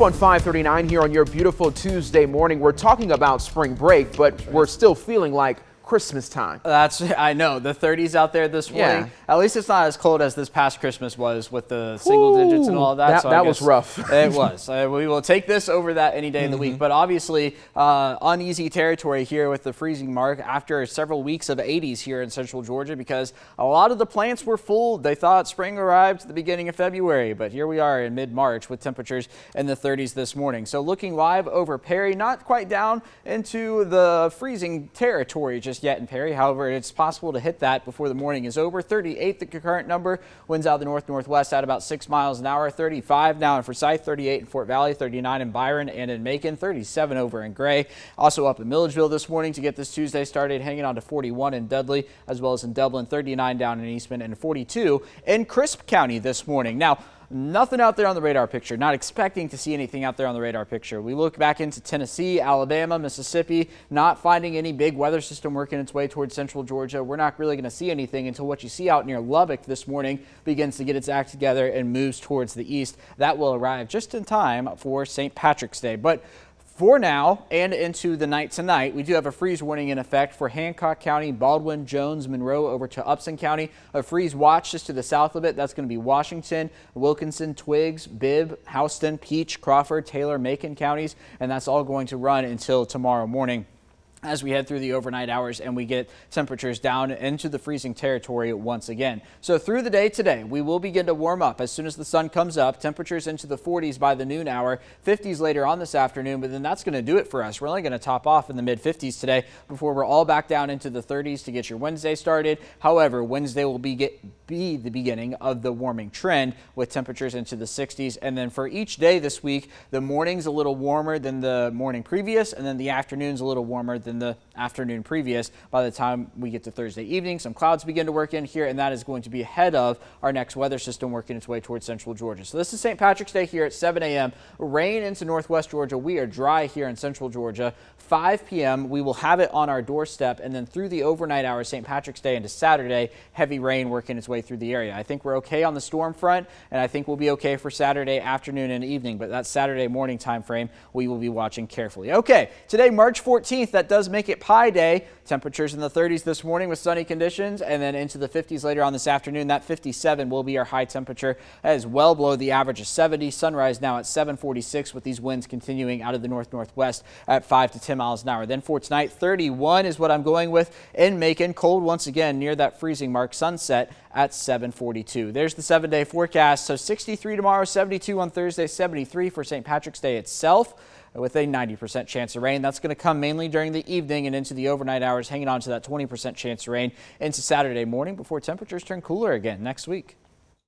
On 5:39 here on your beautiful Tuesday morning, we're talking about spring break, but we're still feeling like Christmas time. I know, the 30s out there this morning. Yeah. At least it's not as cold as this past Christmas was with the single digits and all of that. That was rough. It was. We will take this over that any day of the week. But obviously, uneasy territory here with the freezing mark after several weeks of 80s here in central Georgia, because a lot of the plants were fooled. They thought spring arrived at the beginning of February, but here we are in mid-March with temperatures in the 30s this morning. So looking live over Perry, not quite down into the freezing territory just yet in Perry. However, it's possible to hit that before the morning is over. 38 the current number. Winds out of the north-northwest at about 6 miles an hour. 35 now in Forsyth, 38 in Fort Valley, 39 in Byron and in Macon, 37 over in Gray. Also up in Milledgeville this morning to get this Tuesday started, hanging on to 41 in Dudley, as well as in Dublin, 39 down in Eastman, and 42 in Crisp County this morning. Now, nothing out there on the radar picture. Not expecting to see anything out there on the radar picture. We look back into Tennessee, Alabama, Mississippi, not finding any big weather system working its way towards central Georgia. We're not really going to see anything until what you see out near Lubbock this morning begins to get its act together and moves towards the east. That will arrive just in time for St. Patrick's Day. But for now and into the night tonight, we do have a freeze warning in effect for Hancock County, Baldwin, Jones, Monroe over to Upson County. A freeze watch just to the south of it. That's going to be Washington, Wilkinson, Twiggs, Bibb, Houston, Peach, Crawford, Taylor, Macon counties. And that's all going to run until tomorrow morning as we head through the overnight hours and we get temperatures down into the freezing territory once again. So through the day today, we will begin to warm up as soon as the sun comes up. Temperatures into the 40s by the noon hour, 50s later on this afternoon, but then that's going to do it for us. We're only going to top off in the mid 50s today before we're all back down into the 30s to get your Wednesday started. However, Wednesday will be the beginning of the warming trend with temperatures into the 60s. And then for each day this week, the morning's a little warmer than the morning previous, and then the afternoon's a little warmer than the afternoon previous. By the time we get to Thursday evening, some clouds begin to work in here, and that is going to be ahead of our next weather system working its way towards central Georgia. So this is St. Patrick's Day here at 7 a.m. Rain into northwest Georgia. We are dry here in central Georgia. 5 p.m. we will have it on our doorstep, and then through the overnight hours, St. Patrick's Day into Saturday, heavy rain working its way through the area. I think we're okay on the storm front, and I think we'll be okay for Saturday afternoon and evening, but that Saturday morning time frame we will be watching carefully. Okay, today March 14th, that does make it Pi Day. Temperatures in the 30s this morning with sunny conditions, and then into the 50s later on this afternoon. That 57 will be our high temperature. That is well below the average of 70. Sunrise now at 7:46 with these winds continuing out of the north-northwest at 5 to 10 miles an hour. Then for tonight, 31 is what I'm going with in Macon. Cold once again near that freezing mark. Sunset at 7:42. There's the 7-day forecast. So 63 tomorrow, 72 on Thursday, 73 for St. Patrick's Day itself, with a 90% chance of rain. That's going to come mainly during the evening and into the overnight hours, hanging on to that 20% chance of rain into Saturday morning before temperatures turn cooler again next week.